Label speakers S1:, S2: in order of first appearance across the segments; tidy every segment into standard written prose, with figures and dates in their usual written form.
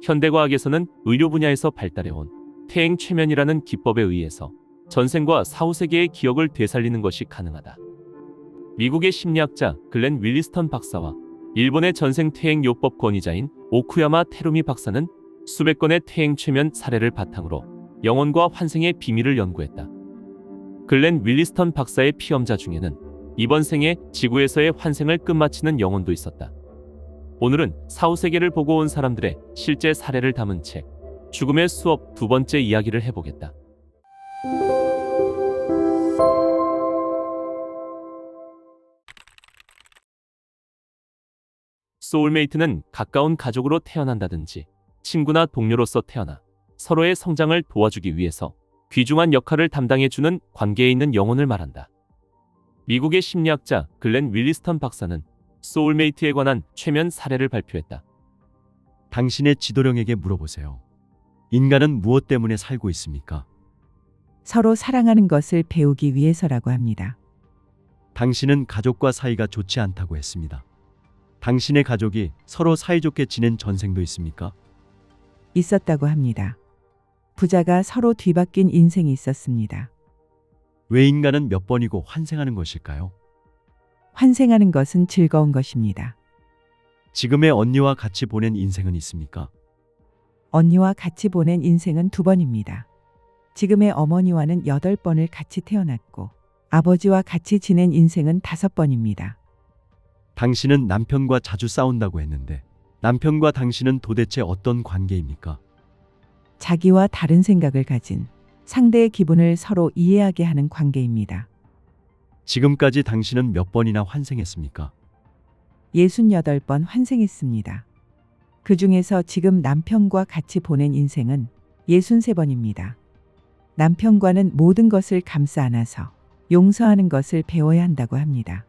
S1: 현대과학에서는 의료 분야에서 발달해온 퇴행 최면이라는 기법에 의해서 전생과 사후세계의 기억을 되살리는 것이 가능하다. 미국의 심리학자 글렌 윌리스턴 박사와 일본의 전생 퇴행 요법 권위자인 오쿠야마 테루미 박사는 수백 건의 퇴행 최면 사례를 바탕으로 영혼과 환생의 비밀을 연구했다. 글렌 윌리스턴 박사의 피험자 중에는 이번 생에 지구에서의 환생을 끝마치는 영혼도 있었다. 오늘은 사후세계를 보고 온 사람들의 실제 사례를 담은 책 죽음의 수업 두 번째 이야기를 해보겠다. 소울메이트는 가까운 가족으로 태어난다든지 친구나 동료로서 태어나 서로의 성장을 도와주기 위해서 귀중한 역할을 담당해주는 관계에 있는 영혼을 말한다. 미국의 심리학자 글렌 윌리스턴 박사는 소울메이트에 관한 최면 사례를 발표했다.
S2: 당신의 지도령에게 물어보세요. 인간은 무엇 때문에 살고 있습니까?
S3: 서로 사랑하는 것을 배우기 위해서라고 합니다.
S2: 당신은 가족과 사이가 좋지 않다고 했습니다. 당신의 가족이 서로 사이좋게 지낸 전생도 있습니까?
S3: 있었다고 합니다. 부자가 서로 뒤바뀐 인생이 있었습니다.
S2: 왜 인간은 몇 번이고 환생하는 것일까요?
S3: 환생하는 것은 즐거운 것입니다.
S2: 지금의 언니와 같이 보낸 인생은 있습니까?
S3: 언니와 같이 보낸 인생은 2번입니다. 지금의 어머니와는 8번을 같이 태어났고 아버지와 같이 지낸 인생은 5번입니다.
S2: 당신은 남편과 자주 싸운다고 했는데 남편과 당신은 도대체 어떤 관계입니까?
S3: 자기와 다른 생각을 가진 상대의 기분을 서로 이해하게 하는 관계입니다.
S2: 지금까지 당신은 몇 번이나 환생했습니까?
S3: 68번 환생했습니다. 그 중에서 지금 남편과 같이 보낸 인생은 63번입니다. 남편과는 모든 것을 감싸 안아서 용서하는 것을 배워야 한다고 합니다.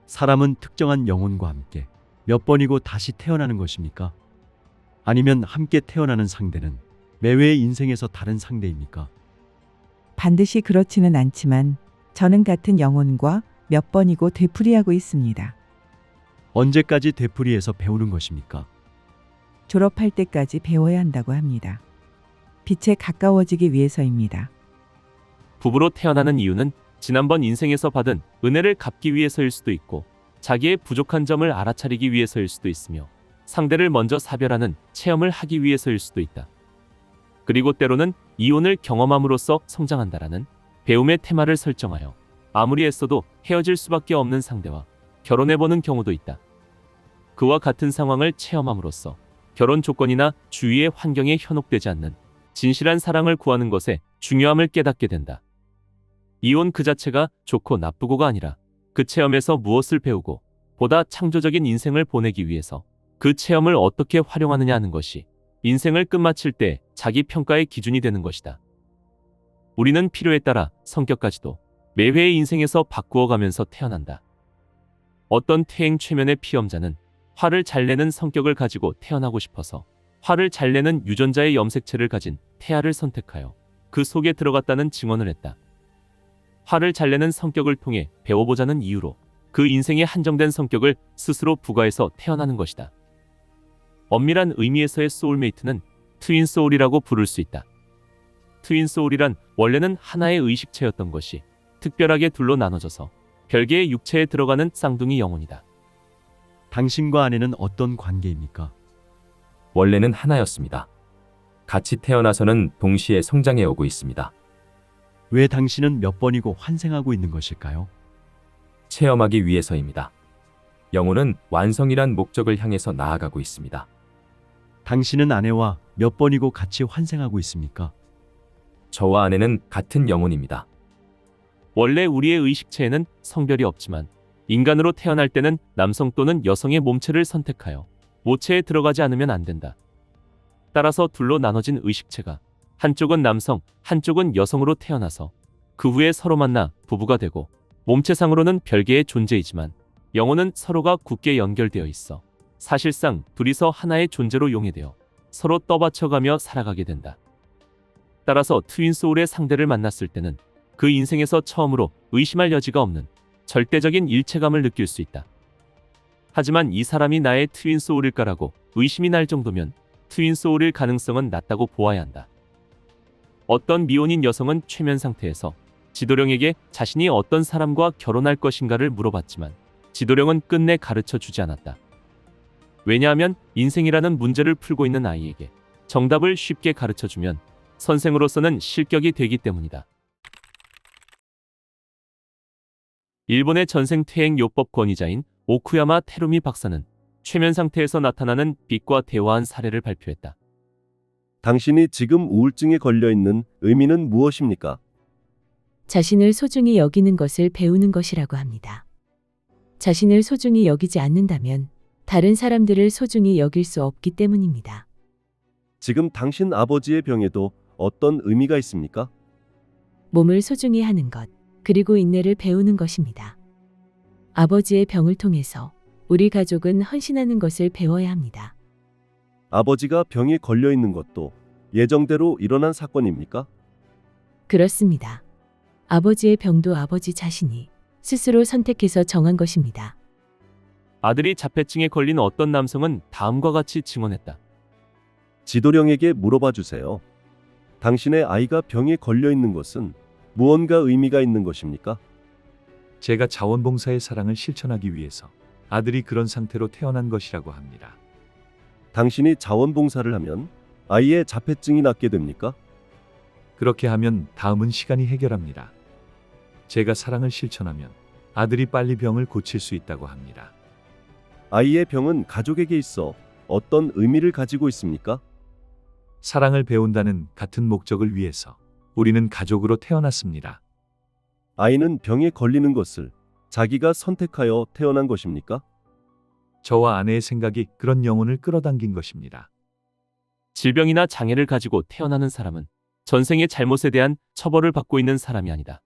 S2: 사람은 특정한 영혼과 함께 몇 번이고 다시 태어나는 것입니까? 아니면 함께 태어나는 상대는 매회의 인생에서 다른 상대입니까?
S3: 반드시 그렇지는 않지만 저는 같은 영혼과 몇 번이고 되풀이하고 있습니다.
S2: 언제까지 되풀이해서 배우는 것입니까?
S3: 졸업할 때까지 배워야 한다고 합니다. 빛에 가까워지기 위해서입니다.
S1: 부부로 태어나는 이유는 지난번 인생에서 받은 은혜를 갚기 위해서일 수도 있고 자기의 부족한 점을 알아차리기 위해서일 수도 있으며 상대를 먼저 사별하는 체험을 하기 위해서일 수도 있다. 그리고 때로는 이혼을 경험함으로써 성장한다라는 배움의 테마를 설정하여 아무리 애써도 헤어질 수밖에 없는 상대와 결혼해보는 경우도 있다. 그와 같은 상황을 체험함으로써 결혼 조건이나 주위의 환경에 현혹되지 않는 진실한 사랑을 구하는 것의 중요함을 깨닫게 된다. 이혼 그 자체가 좋고 나쁘고가 아니라 그 체험에서 무엇을 배우고 보다 창조적인 인생을 보내기 위해서 그 체험을 어떻게 활용하느냐 하는 것이 인생을 끝마칠 때 자기 평가의 기준이 되는 것이다. 우리는 필요에 따라 성격까지도 매회의 인생에서 바꾸어가면서 태어난다. 어떤 퇴행 최면의 피험자는 화를 잘 내는 성격을 가지고 태어나고 싶어서 화를 잘 내는 유전자의 염색체를 가진 태아를 선택하여 그 속에 들어갔다는 증언을 했다. 화를 잘 내는 성격을 통해 배워보자는 이유로 그 인생의 한정된 성격을 스스로 부과해서 태어나는 것이다. 엄밀한 의미에서의 소울메이트는 트윈 소울이라고 부를 수 있다. 트윈 소울이란 원래는 하나의 의식체였던 것이 특별하게 둘로 나눠져서 별개의 육체에 들어가는 쌍둥이 영혼이다.
S2: 당신과 아내는 어떤 관계입니까?
S4: 원래는 하나였습니다. 같이 태어나서는 동시에 성장해 오고 있습니다.
S2: 왜 당신은 몇 번이고 환생하고 있는 것일까요?
S4: 체험하기 위해서입니다. 영혼은 완성이란 목적을 향해서 나아가고 있습니다.
S2: 당신은 아내와 몇 번이고 같이 환생하고 있습니까?
S4: 저와 아내는 같은 영혼입니다.
S1: 원래 우리의 의식체에는 성별이 없지만 인간으로 태어날 때는 남성 또는 여성의 몸체를 선택하여 모체에 들어가지 않으면 안 된다. 따라서 둘로 나눠진 의식체가 한쪽은 남성, 한쪽은 여성으로 태어나서 그 후에 서로 만나 부부가 되고 몸체상으로는 별개의 존재이지만 영혼은 서로가 굳게 연결되어 있어 사실상 둘이서 하나의 존재로 용해되어 서로 떠받쳐가며 살아가게 된다. 따라서 트윈 소울의 상대를 만났을 때는 그 인생에서 처음으로 의심할 여지가 없는 절대적인 일체감을 느낄 수 있다. 하지만 이 사람이 나의 트윈 소울일까라고 의심이 날 정도면 트윈 소울일 가능성은 낮다고 보아야 한다. 어떤 미혼인 여성은 최면 상태에서 지도령에게 자신이 어떤 사람과 결혼할 것인가를 물어봤지만 지도령은 끝내 가르쳐 주지 않았다. 왜냐하면 인생이라는 문제를 풀고 있는 아이에게 정답을 쉽게 가르쳐 주면 선생으로서는 실격이 되기 때문이다. 일본의 전생 퇴행 요법 권위자인 오쿠야마 테루미 박사는 최면 상태에서 나타나는 빛과 대화한 사례를 발표했다.
S5: 당신이 지금 우울증에 걸려 있는 의미는 무엇입니까?
S6: 자신을 소중히 여기는 것을 배우는 것이라고 합니다. 자신을 소중히 여기지 않는다면 다른 사람들을 소중히 여길 수 없기 때문입니다.
S5: 지금 당신 아버지의 병에도 어떤 의미가 있습니까?
S6: 몸을 소중히 하는 것, 그리고 인내를 배우는 것입니다. 아버지의 병을 통해서 우리 가족은 헌신하는 것을 배워야 합니다.
S5: 아버지가 병에 걸려 있는 것도 예정대로 일어난 사건입니까?
S6: 그렇습니다. 아버지의 병도 아버지 자신이 스스로 선택해서 정한 것입니다.
S1: 아들이 자폐증에 걸린 어떤 남성은 다음과 같이 증언했다.
S5: 지도령에게 물어봐 주세요. 당신의 아이가 병에 걸려 있는 것은 무언가 의미가 있는 것입니까?
S7: 제가 자원봉사의 사랑을 실천하기 위해서 아들이 그런 상태로 태어난 것이라고 합니다.
S5: 당신이 자원봉사를 하면 아이의 자폐증이 낫게 됩니까?
S7: 그렇게 하면 다음은 시간이 해결합니다. 제가 사랑을 실천하면 아들이 빨리 병을 고칠 수 있다고 합니다.
S5: 아이의 병은 가족에게 있어 어떤 의미를 가지고 있습니까?
S7: 사랑을 배운다는 같은 목적을 위해서 우리는 가족으로 태어났습니다.
S5: 아이는 병에 걸리는 것을 자기가 선택하여 태어난 것입니까?
S7: 저와 아내의 생각이 그런 영혼을 끌어당긴 것입니다.
S1: 질병이나 장애를 가지고 태어나는 사람은 전생의 잘못에 대한 처벌을 받고 있는 사람이 아니다.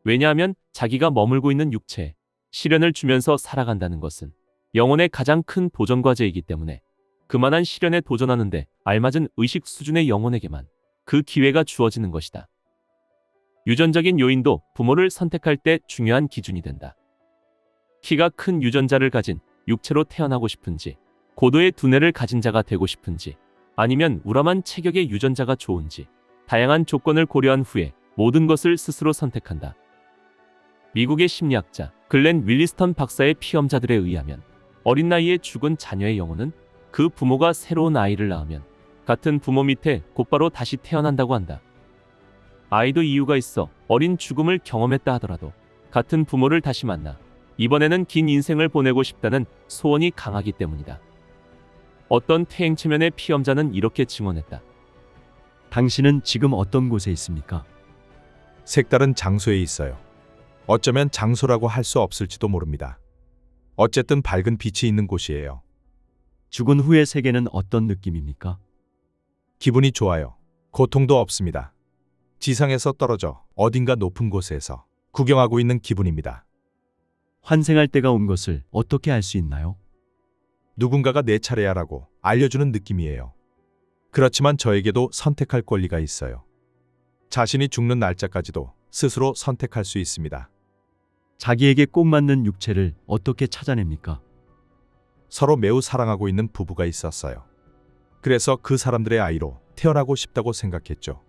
S1: 왜냐하면 자기가 머물고 있는 육체에 시련을 주면서 살아간다는 것은 영혼의 가장 큰 도전 과제이기 때문에 그만한 시련에 도전하는데 알맞은 의식 수준의 영혼에게만 그 기회가 주어지는 것이다. 유전적인 요인도 부모를 선택할 때 중요한 기준이 된다. 키가 큰 유전자를 가진 육체로 태어나고 싶은지, 고도의 두뇌를 가진 자가 되고 싶은지, 아니면 우람한 체격의 유전자가 좋은지, 다양한 조건을 고려한 후에 모든 것을 스스로 선택한다. 미국의 심리학자 글렌 윌리스턴 박사의 피험자들에 의하면 어린 나이에 죽은 자녀의 영혼은 그 부모가 새로운 아이를 낳으면 같은 부모 밑에 곧바로 다시 태어난다고 한다. 아이도 이유가 있어 어린 죽음을 경험했다 하더라도 같은 부모를 다시 만나 이번에는 긴 인생을 보내고 싶다는 소원이 강하기 때문이다. 어떤 퇴행 체면의 피험자는 이렇게 증언했다.
S2: 당신은 지금 어떤 곳에 있습니까?
S8: 색다른 장소에 있어요. 어쩌면 장소라고 할 수 없을지도 모릅니다. 어쨌든 밝은 빛이 있는 곳이에요.
S2: 죽은 후의 세계는 어떤 느낌입니까?
S8: 기분이 좋아요. 고통도 없습니다. 지상에서 떨어져 어딘가 높은 곳에서 구경하고 있는 기분입니다.
S2: 환생할 때가 온 것을 어떻게 알 수 있나요?
S8: 누군가가 내 차례야라고 알려주는 느낌이에요. 그렇지만 저에게도 선택할 권리가 있어요. 자신이 죽는 날짜까지도 스스로 선택할 수 있습니다.
S2: 자기에게 꼭 맞는 육체를 어떻게 찾아냅니까?
S8: 서로 매우 사랑하고 있는 부부가 있었어요. 그래서 그 사람들의 아이로 태어나고 싶다고 생각했죠.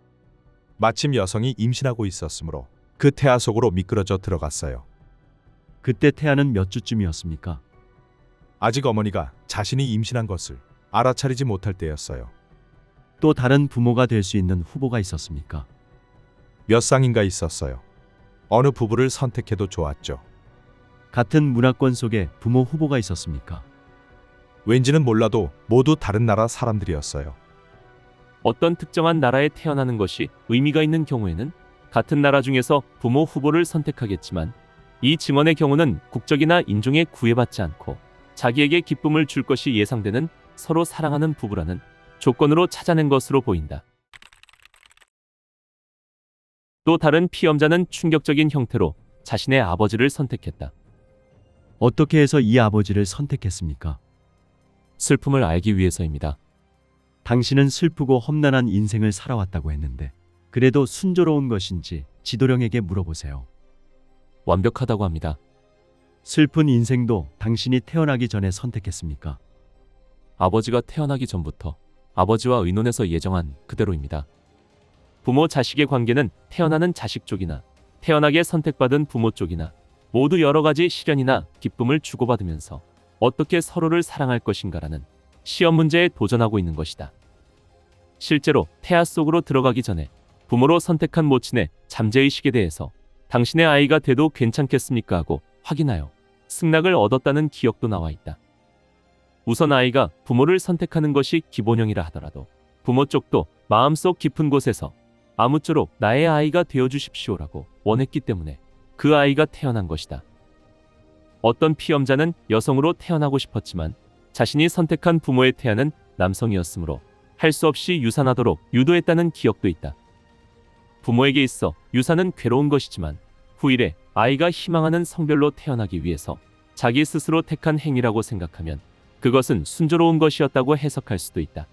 S8: 마침 여성이 임신하고 있었으므로 그 태아 속으로 미끄러져 들어갔어요.
S2: 그때 태아는 몇 주쯤이었습니까?
S8: 아직 어머니가 자신이 임신한 것을 알아차리지 못할 때였어요.
S2: 또 다른 부모가 될 수 있는 후보가 있었습니까?
S8: 몇 쌍인가 있었어요. 어느 부부를 선택해도 좋았죠.
S2: 같은 문화권 속에 부모 후보가 있었습니까?
S8: 왠지는 몰라도 모두 다른 나라 사람들이었어요.
S1: 어떤 특정한 나라에 태어나는 것이 의미가 있는 경우에는 같은 나라 중에서 부모 후보를 선택하겠지만 이 증언의 경우는 국적이나 인종에 구애받지 않고 자기에게 기쁨을 줄 것이 예상되는 서로 사랑하는 부부라는 조건으로 찾아낸 것으로 보인다. 또 다른 피험자는 충격적인 형태로 자신의 아버지를 선택했다.
S2: 어떻게 해서 이 아버지를 선택했습니까?
S1: 슬픔을 알기 위해서입니다.
S2: 당신은 슬프고 험난한 인생을 살아왔다고 했는데 그래도 순조로운 것인지 지도령에게 물어보세요.
S1: 완벽하다고 합니다.
S2: 슬픈 인생도 당신이 태어나기 전에 선택했습니까?
S1: 아버지가 태어나기 전부터 아버지와 의논해서 예정한 그대로입니다. 부모 자식의 관계는 태어나는 자식 쪽이나 태어나게 선택받은 부모 쪽이나 모두 여러 가지 시련이나 기쁨을 주고받으면서 어떻게 서로를 사랑할 것인가라는 시험 문제에 도전하고 있는 것이다. 실제로 태아 속으로 들어가기 전에 부모로 선택한 모친의 잠재의식에 대해서 당신의 아이가 돼도 괜찮겠습니까 하고 확인하여 승낙을 얻었다는 기억도 나와 있다. 우선 아이가 부모를 선택하는 것이 기본형이라 하더라도 부모 쪽도 마음속 깊은 곳에서 아무쪼록 나의 아이가 되어주십시오라고 원했기 때문에 그 아이가 태어난 것이다. 어떤 피험자는 여성으로 태어나고 싶었지만 자신이 선택한 부모의 태아는 남성이었으므로 할 수 없이 유산하도록 유도했다는 기억도 있다. 부모에게 있어 유산은 괴로운 것이지만 후일에 아이가 희망하는 성별로 태어나기 위해서 자기 스스로 택한 행위라고 생각하면 그것은 순조로운 것이었다고 해석할 수도 있다.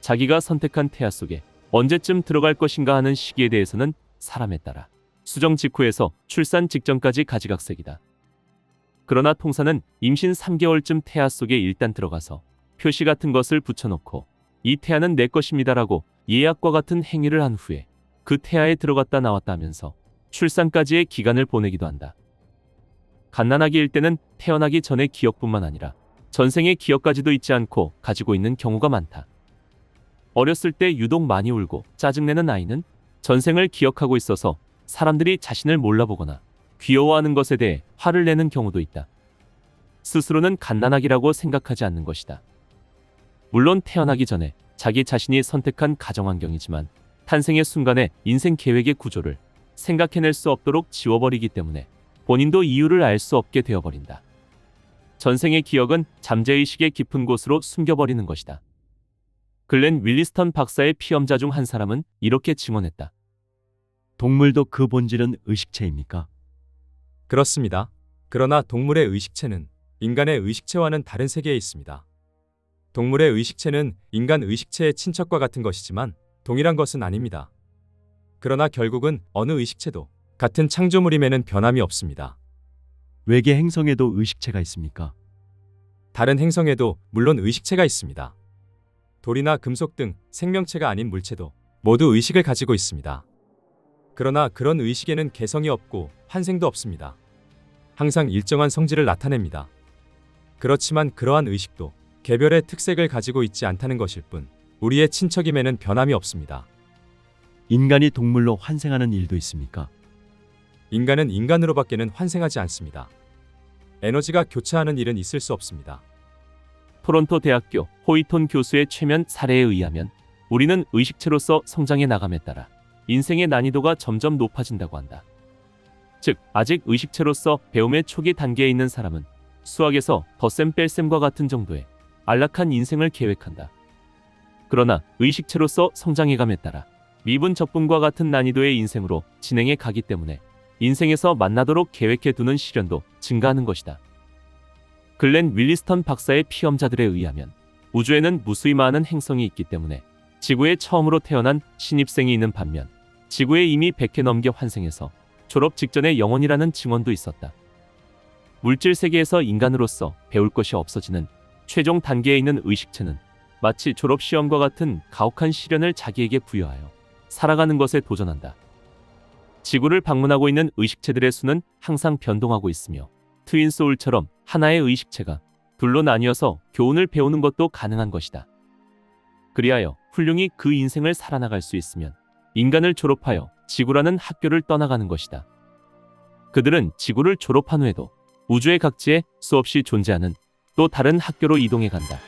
S1: 자기가 선택한 태아 속에 언제쯤 들어갈 것인가 하는 시기에 대해서는 사람에 따라 수정 직후에서 출산 직전까지 가지각색이다. 그러나 통사는 임신 3개월쯤 태아 속에 일단 들어가서 표시 같은 것을 붙여놓고 이 태아는 내 것입니다라고 예약과 같은 행위를 한 후에 그 태아에 들어갔다 나왔다 하면서 출산까지의 기간을 보내기도 한다. 갓난아기일 때는 태어나기 전의 기억뿐만 아니라 전생의 기억까지도 잊지 않고 가지고 있는 경우가 많다. 어렸을 때 유독 많이 울고 짜증내는 아이는 전생을 기억하고 있어서 사람들이 자신을 몰라보거나 귀여워하는 것에 대해 화를 내는 경우도 있다. 스스로는 갓난아기라고 생각하지 않는 것이다. 물론 태어나기 전에 자기 자신이 선택한 가정환경이지만 탄생의 순간에 인생 계획의 구조를 생각해낼 수 없도록 지워버리기 때문에 본인도 이유를 알 수 없게 되어버린다. 전생의 기억은 잠재의식의 깊은 곳으로 숨겨버리는 것이다. 글렌 윌리스턴 박사의 피험자 중 한 사람은 이렇게 증언했다.
S2: 동물도 그 본질은 의식체입니까?
S4: 그렇습니다. 그러나 동물의 의식체는 인간의 의식체와는 다른 세계에 있습니다. 동물의 의식체는 인간 의식체의 친척과 같은 것이지만 동일한 것은 아닙니다. 그러나 결국은 어느 의식체도 같은 창조물임에는 변함이 없습니다.
S2: 외계 행성에도 의식체가 있습니까?
S4: 다른 행성에도 물론 의식체가 있습니다. 돌이나 금속 등 생명체가 아닌 물체도 모두 의식을 가지고 있습니다. 그러나 그런 의식에는 개성이 없고 환생도 없습니다. 항상 일정한 성질을 나타냅니다. 그렇지만 그러한 의식도 개별의 특색을 가지고 있지 않다는 것일 뿐 우리의 친척임에는 변함이 없습니다.
S2: 인간이 동물로 환생하는 일도 있습니까?
S4: 인간은 인간으로밖에는 환생하지 않습니다. 에너지가 교차하는 일은 있을 수 없습니다.
S1: 토론토 대학교 호이톤 교수의 최면 사례에 의하면 우리는 의식체로서 성장해 나감에 따라 인생의 난이도가 점점 높아진다고 한다. 즉, 아직 의식체로서 배움의 초기 단계에 있는 사람은 수학에서 덧셈 뺄셈과 같은 정도의 안락한 인생을 계획한다. 그러나 의식체로서 성장해감에 따라 미분 적분과 같은 난이도의 인생으로 진행해 가기 때문에 인생에서 만나도록 계획해 두는 시련도 증가하는 것이다. 글렌 윌리스턴 박사의 피험자들에 의하면 우주에는 무수히 많은 행성이 있기 때문에 지구에 처음으로 태어난 신입생이 있는 반면 지구에 이미 100회 넘게 환생해서 졸업 직전의 영혼이라는 증언도 있었다. 물질 세계에서 인간으로서 배울 것이 없어지는 최종 단계에 있는 의식체는 마치 졸업시험과 같은 가혹한 시련을 자기에게 부여하여 살아가는 것에 도전한다. 지구를 방문하고 있는 의식체들의 수는 항상 변동하고 있으며 트윈소울처럼 하나의 의식체가 둘로 나뉘어서 교훈을 배우는 것도 가능한 것이다. 그리하여 훌륭히 그 인생을 살아나갈 수 있으면 인간을 졸업하여 지구라는 학교를 떠나가는 것이다. 그들은 지구를 졸업한 후에도 우주의 각지에 수없이 존재하는 또 다른 학교로 이동해 간다.